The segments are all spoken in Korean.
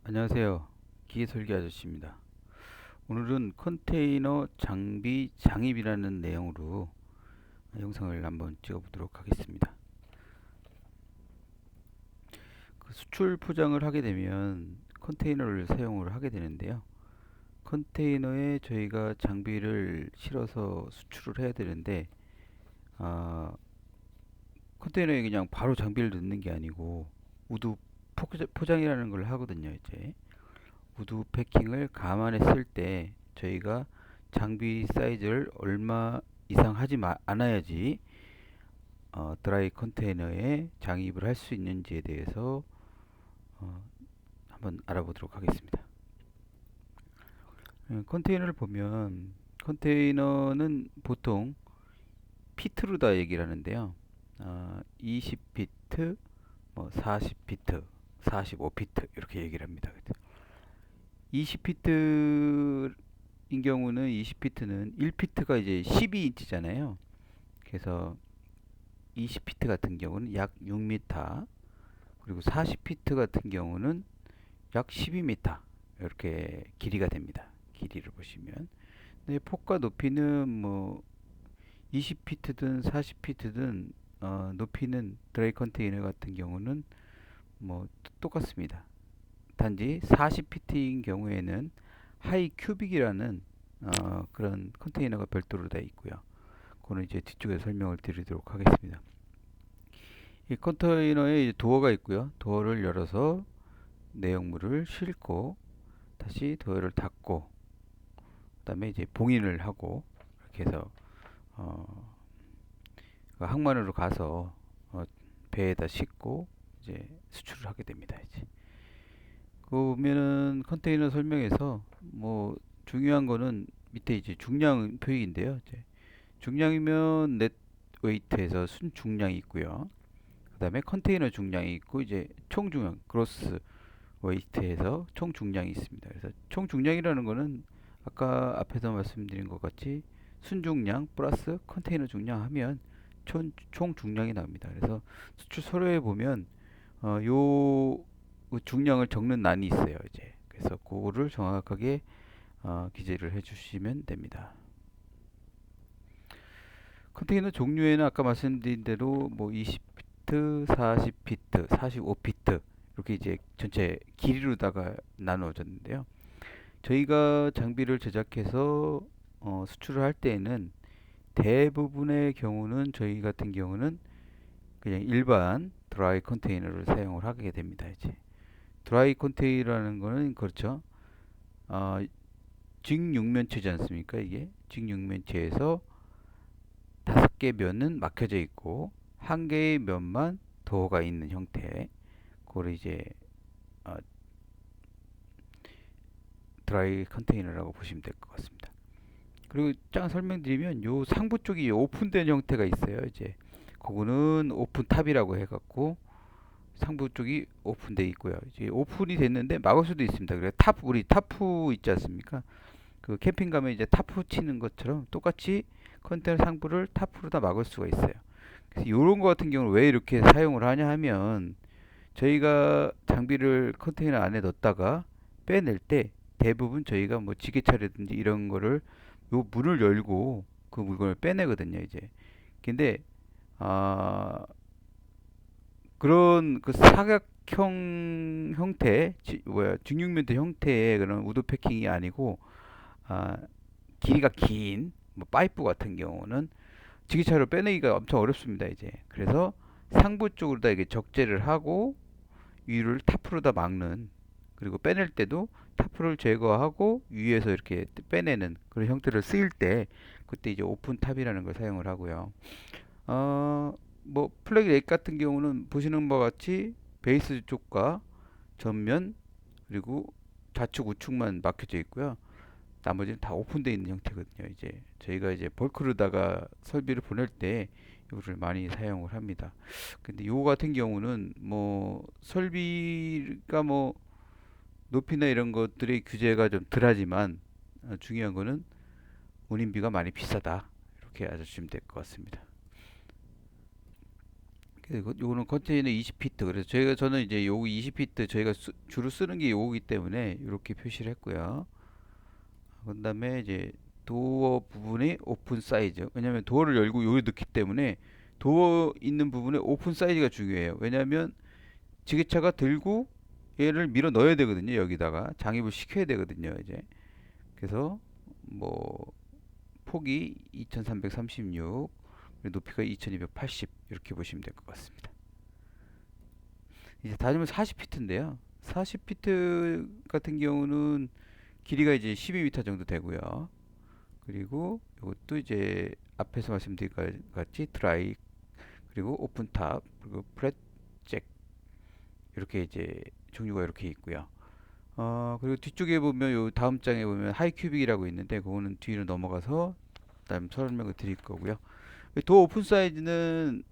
안녕하세요. 기계설계 아저씨입니다. 오늘은 컨테이너 장비 장입이라는 내용으로 영상을 한번 찍어보도록 하겠습니다. 수출 포장을 하게 되면 컨테이너를 사용을 하게 되는데요. 컨테이너에 저희가 장비를 실어서 수출을 해야 되는데, 아, 컨테이너에 그냥 바로 장비를 넣는 게 아니고 우드 포장이라는 걸 하거든요. 이제 우드 패킹을 감안했을 때 저희가 장비 사이즈를 얼마 이상 하지 않아야지 드라이 컨테이너에 장입을 할 수 있는지에 대해서 어, 한번 알아보도록 하겠습니다. 컨테이너를 보면 컨테이너는 보통 피트로 다 얘기를 하는데요. 20피트, 뭐 40피트, 45피트 이렇게 얘기를 합니다. 20피트인 경우는 20피트는 1피트가 이제 12인치잖아요. 그래서 20피트 같은 경우는 약 6m, 그리고 40피트 같은 경우는 약 12m 이렇게 길이가 됩니다. 길이를 보시면. 네, 폭과 높이는 뭐 20피트든 40피트든 높이는 드라이 컨테이너 같은 경우는 뭐 똑같습니다. 단지 40피트인 경우에는 하이 큐빅이라는 그런 컨테이너가 별도로 다 있고요. 그거는 이제 뒤쪽에 설명을 드리도록 하겠습니다. 이 컨테이너에 이제 도어가 있고요. 도어를 열어서 내용물을 싣고 다시 도어를 닫고 그다음에 이제 봉인을 하고 이렇게 해서 어, 그 항만으로 가서 배에다 싣고 이제 수출을 하게 됩니다. 이제 그 보면은 컨테이너 설명에서 뭐 중요한 거는 밑에 이제 중량 표기인데요. 이제 중량이면 넷 웨이트에서 순 중량이 있고요. 그다음에 컨테이너 중량이 있고 이제 총 중량 그로스 웨이트에서 총 중량이 있습니다. 그래서 총 중량이라는 거는 아까 앞에서 말씀드린 것 같이 순중량 플러스 컨테이너 중량 하면 총 중량이 나옵니다. 그래서 수출 서류에 보면 요 중량을 적는 란이 있어요. 이제 그래서 그거를 정확하게 기재를 해주시면 됩니다. 컨테이너 종류에는 아까 말씀드린 대로 뭐 20피트, 40피트, 45피트 이렇게 이제 전체 길이로다가 나누어졌는데요. 저희가 장비를 제작해서 수출을 할 때에는 대부분의 경우는 저희 같은 경우는 그냥 일반 드라이 컨테이너를 사용을 하게 됩니다. 이제 드라이 컨테이너라는 거는 그렇죠. 어, 직육면체지 않습니까? 이게 직육면체에서 5개 면은 막혀져 있고 한 개의 면만 도어가 있는 형태. 그걸 이제 어, 드라이 컨테이너라고 보시면 될 것 같습니다. 그리고 쫙 설명드리면 요 상부 쪽이 오픈된 형태가 있어요. 이제 그거는 오픈 탑이라고 해갖고 상부 쪽이 오픈돼 있고요. 이제 오픈이 됐는데 막을 수도 있습니다. 그래 우리 타프 있지 않습니까? 그 캠핑 가면 이제 타프 치는 것처럼 똑같이 컨테이너 상부를 타프로 다 막을 수가 있어요. 그래서 이런 거 같은 경우는 왜 이렇게 사용을 하냐 하면 저희가 장비를 컨테이너 안에 넣었다가 빼낼 때 대부분 저희가 뭐 지게차라든지 이런 거를 요 문을 열고 그 물건을 빼내거든요, 이제. 근데 아 그런 그 사각형 형태, 직육면체 형태의 그런 우드 패킹이 아니고 아 길이가 긴 뭐 파이프 같은 경우는 지게차로 빼내기가 엄청 어렵습니다, 이제. 그래서 상부 쪽으로 다 이게 적재를 하고 위를 타프로다 막는, 그리고 빼낼 때도 타프를 제거하고 위에서 이렇게 빼내는 그런 형태를 쓰일 때 그때 이제 오픈 탑이라는 걸 사용을 하고요. 뭐 플래그 렉 같은 경우는 보시는 바와 같이 베이스 쪽과 전면 그리고 좌측 우측만 막혀져 있고요. 나머지는 다 오픈되어 있는 형태거든요. 이제 저희가 이제 벌크로다가 설비를 보낼 때 이거를 많이 사용을 합니다. 근데 요 같은 경우는 뭐 설비가 뭐 높이나 이런 것들의 규제가 좀 덜하지만 중요한 거는 운임비가 많이 비싸다. 이렇게 아시면 될 것 같습니다. 요거는 컨테이너 20피트. 그래서 저는 이제 요거 20피트 저희가 주로 쓰는 게 요거기 때문에 이렇게 표시를 했고요. 그다음에 이제 도어 부분의 오픈 사이즈. 왜냐면 도어를 열고 요를 넣기 때문에 도어 있는 부분의 오픈 사이즈가 중요해요. 왜냐면 지게차가 들고 얘를 밀어 넣어야 되거든요. 여기다가 장입을 시켜야 되거든요. 이제 그래서 뭐 폭이 2336, 높이가 2280 이렇게 보시면 될 것 같습니다. 이제 다음은 40피트인데요. 40피트 같은 경우는 길이가 이제 12m 정도 되고요. 그리고 이것도 이제 앞에서 말씀드린 것 같이 드라이, 그리고 오픈탑, 그리고 프렛 잭, 이렇게 이제 종류가 이렇게 있고요. 그리고 뒤쪽에 보면 요 다음 장에 보면 하이큐빅이라고 있는데 그거는 뒤로 넘어가서 다음 설명을 드릴 거고요. 도어 오픈 사이즈는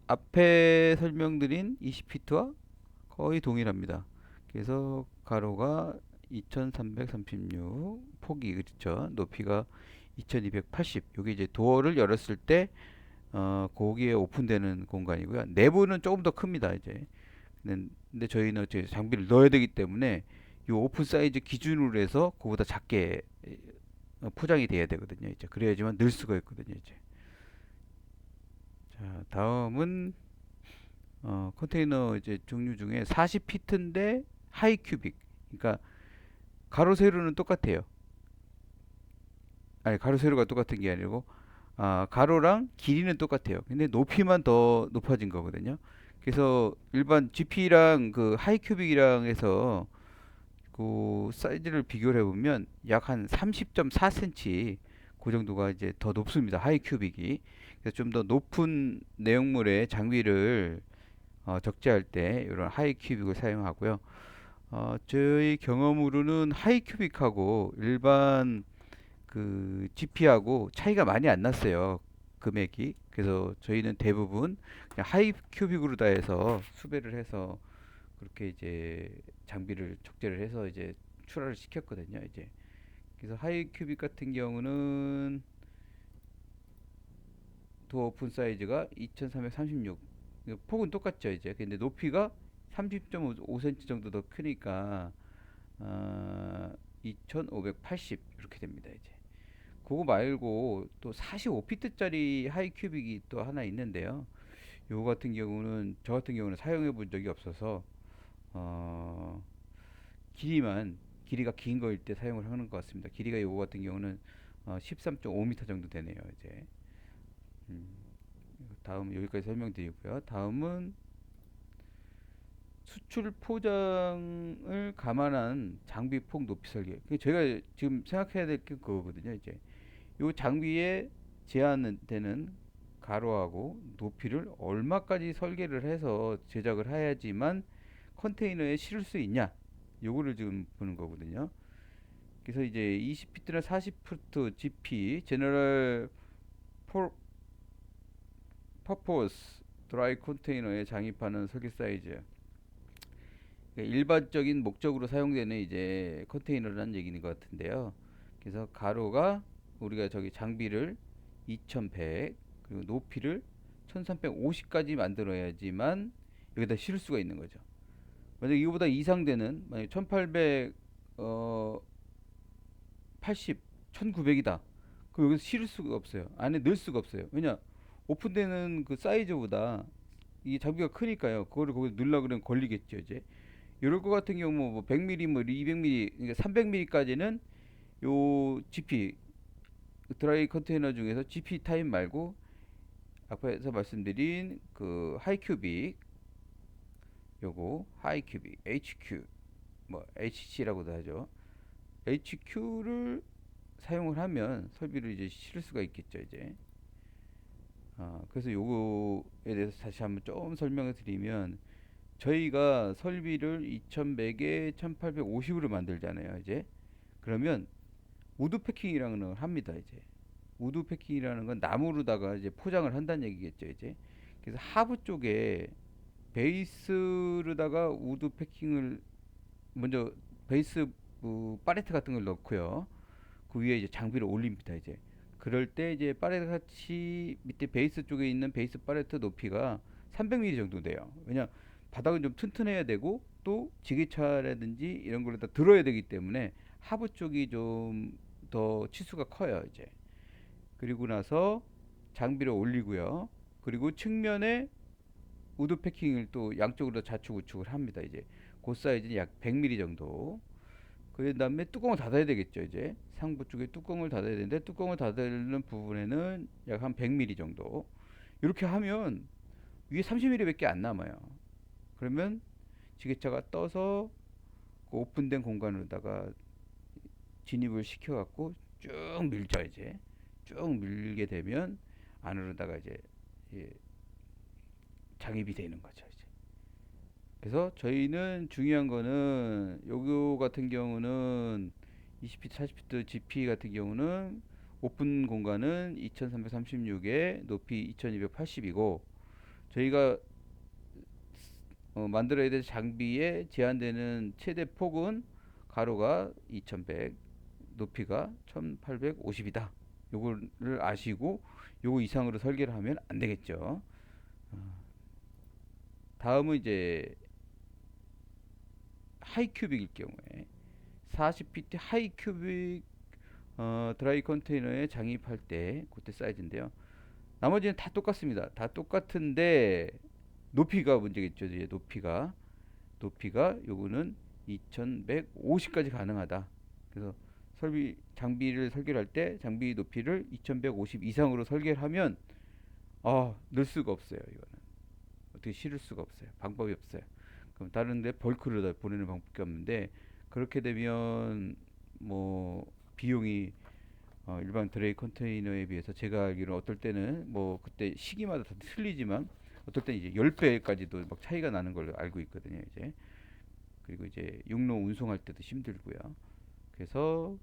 앞에 설명드린 20피트와 거의 동일합니다. 그래서 가로가 2336, 폭이 그렇죠. 높이가 2280. 여기 이제 도어를 열었을 때 거기에 오픈되는 공간이고요. 내부는 조금 더 큽니다. 이제 근데 저희는 이제 장비를 넣어야 되기 때문에 이 오픈 사이즈 기준으로 해서 그보다 작게 포장이 돼야 되거든요. 이제 그래야지만 넣을 수가 있거든요. 이제 자, 다음은 컨테이너 이제 종류 중에 40피트인데 하이 큐빅. 그러니까 가로 세로는 똑같아요. 아니, 가로 세로가 똑같은 게 아니고 가로랑 길이는 똑같아요. 근데 높이만 더 높아진 거거든요. 그래서 일반 GP랑 그 하이 큐빅이랑 해서 그 사이즈를 비교를 해보면 약 한 30.4cm 그 정도가 이제 더 높습니다. 하이 큐빅이. 그래서 좀 더 높은 내용물의 장비를 적재할 때 이런 하이 큐빅을 사용하고요. 저희 경험으로는 하이 큐빅하고 일반 그 GP하고 차이가 많이 안 났어요. 금액이. 그래서 저희는 대부분 그냥 하이 큐빅으로 다 해서 수배를 해서 그렇게 이제 장비를 적재를 해서 이제 출하를 시켰거든요. 이제 그래서 하이 큐빅 같은 경우는 도어 오픈 사이즈가 2336, 폭은 똑같죠. 이제 근데 높이가 30.5cm 정도 더 크니까 2580 이렇게 됩니다. 이제 그거 말고 또 45피트짜리 하이 큐빅이 또 하나 있는데요. 요거 같은 경우는 저 같은 경우는 사용해 본 적이 없어서 어, 길이가 긴 거일 때 사용을 하는 것 같습니다. 길이가 요거 같은 경우는 13.5m 정도 되네요. 이제 음, 다음 여기까지 설명드리고요. 다음은 수출 포장을 감안한 장비 폭 높이 설계. 저희가 지금 생각해야 될 게 그거거든요. 이제 요 장비에 제한되는 가로하고 높이를 얼마까지 설계를 해서 제작을 해야지만 컨테이너에 실을 수 있냐, 요거를 지금 보는 거거든요. 그래서 이제 20피트나 40피트 GP 제너럴 퍼포스 드라이 컨테이너에 장입하는 설계 사이즈, 그러니까 일반적인 목적으로 사용되는 이제 컨테이너라는 얘기인 것 같은데요. 그래서 가로가 우리가 저기 장비를 2100, 그리고 높이를 1350까지 만들어야지만 여기다 실을 수가 있는 거죠. 만약 이거보다 이상 되는, 만약 1800 80, 1900이다. 그럼 여기서 실을 수가 없어요. 안에 넣을 수가 없어요. 왜냐? 오픈되는 그 사이즈보다 이 장비가 크니까요. 그거를 거기 넣으려고 그러면 걸리겠죠, 이제. 이럴 것 같은 경우 뭐 100mm, 뭐 200mm, 그러니까 300mm까지는 요 GP 드라이 컨테이너 중에서 GP 타입 말고 앞에서 말씀드린 그 하이큐빅, 요거 하이큐빅 HQ, 뭐 HC라고도 하죠. HQ를 사용을 하면 설비를 이제 실을 수가 있겠죠, 이제. 그래서 요거에 대해서 다시 한번 좀 설명을 드리면, 저희가 설비를 2100에 1850으로 만들잖아요, 이제. 그러면 우드 패킹이라는 걸 합니다, 이제. 우드 패킹이라는 건 나무로다가 이제 포장을 한다는 얘기겠죠, 이제. 그래서 하부 쪽에 베이스로다가 우드 패킹을 먼저, 베이스 팔레트 같은 걸 넣고요. 그 위에 이제 장비를 올립니다, 이제. 그럴 때 이제 팔레트 같이 밑에 베이스 쪽에 있는 베이스 팔레트 높이가 300mm 정도 돼요. 왜냐 바닥은 좀 튼튼해야 되고 또 지게차라든지 이런 걸 다 들어야 되기 때문에 하부 쪽이 좀 더 치수가 커요 이제. 그리고 나서 장비를 올리고요. 그리고 측면에 우드 패킹을 또 양쪽으로 좌측 우측을 합니다 이제. 그 사이즈는 약 100mm 정도. 그 다음에 뚜껑을 닫아야 되겠죠 이제. 상부 쪽에 뚜껑을 닫아야 되는데 뚜껑을 닫는 부분에는 약 한 100mm 정도. 이렇게 하면 위에 30mm밖에 안 남아요. 그러면 지게차가 떠서 그 오픈된 공간으로다가 진입을 시켜갖고 쭉 밀죠 이제. 쭉 밀게 되면 안으로다가 이제 예, 장입이 되는 거죠 이제. 그래서 저희는 중요한 거는 요거 같은 경우는 20피트, 40피트 GP 같은 경우는 오픈 공간은 2336에 높이 2280이고 저희가 만들어야 될 장비에 제한되는 최대 폭은 가로가 2100, 높이가 1850이다. 요거를 아시고 요거 이상으로 설계를 하면 안 되겠죠. 다음은 이제 하이 큐빅일 경우에 40피트 하이 큐빅 드라이 컨테이너에 장입할 때 그때 사이즈인데요. 나머지는 다 똑같습니다. 다 똑같은데 높이가 문제겠죠. 이제 높이가 요거는 2150까지 가능하다. 그래서 장비를 설계할 때 장비 높이를 2150 이상으로 설계를 하면 넣을 수가 없어요. 이거는 어떻게 실을 수가 없어요. 방법이 없어요. 그럼 다른데 벌크를 다 보내는 방법밖에 없는데 그렇게 되면 뭐 비용이 일반 드레이 컨테이너에 비해서 제가 알기로 어떨 때는 뭐 그때 시기마다 다 틀리지만 어떨 때는 이제 10배까지도 막 차이가 나는 걸로 알고 있거든요, 이제. 그리고 이제 육로 운송할 때도 힘들고요. 그래서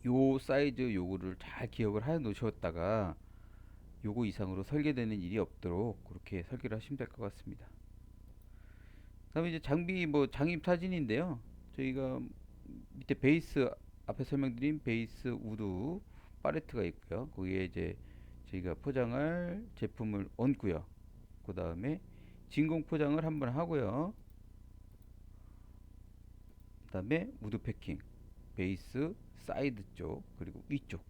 요 사이즈 요거를 잘 기억을 해 놓으셨다가 요거 이상으로 설계되는 일이 없도록 그렇게 설계를 하시면 될 것 같습니다. 그다음에 이제 장비 뭐 장입 사진인데요. 저희가 밑에 베이스 앞에 설명드린 베이스 우드 팔레트가 있고요. 거기에 이제 저희가 포장할 제품을 얹고요. 그 다음에 진공 포장을 한번 하고요. 그 다음에 우드 패킹, 베이스, 사이드 쪽, 그리고 위쪽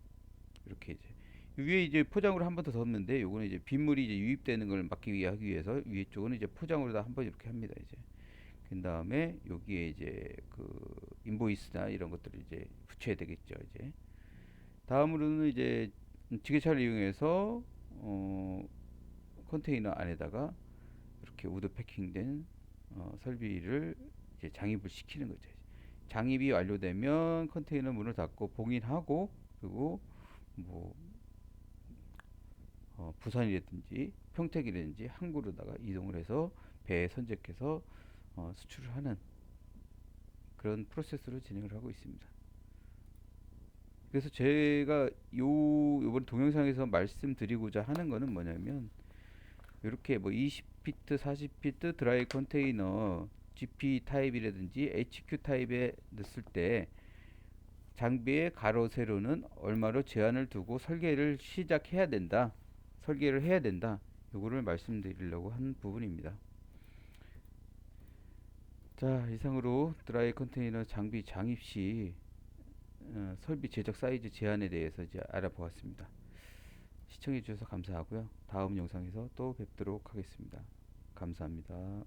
이렇게 이제 위에 이제 포장으로 한 번 더 뒀는데 요거는 이제 빗물이 이제 유입되는 걸 막기 위해 하기 위해서 위에 쪽은 이제 포장으로 다 한 번 이렇게 합니다 이제. 그 다음에 여기에 이제 그 인보이스나 이런 것들을 이제 붙여야 되겠죠 이제. 다음으로는 이제 지게차를 이용해서 컨테이너 안에다가 이렇게 우드 패킹된 설비를 이제 장입을 시키는 거죠. 장입이 완료되면 컨테이너 문을 닫고 봉인하고 그리고 뭐 부산이라든지 평택이라든지 항구로다가 이동을 해서 배에 선적해서 수출을 하는 그런 프로세스로 진행을 하고 있습니다. 그래서 제가 요번 동영상에서 말씀드리고자 하는 거는 뭐냐면 이렇게 뭐 20피트, 40피트 드라이 컨테이너 GP 타입이라든지 HQ 타입에 넣었을 때 장비의 가로 세로는 얼마로 제한을 두고 설계를 해야 된다. 요거를 말씀드리려고 한 부분입니다. 자, 이상으로 드라이 컨테이너 장비 장입 시 설비 제작 사이즈 제한에 대해서 이제 알아보았습니다. 시청해 주셔서 감사하고요. 다음 영상에서 또 뵙도록 하겠습니다. 감사합니다.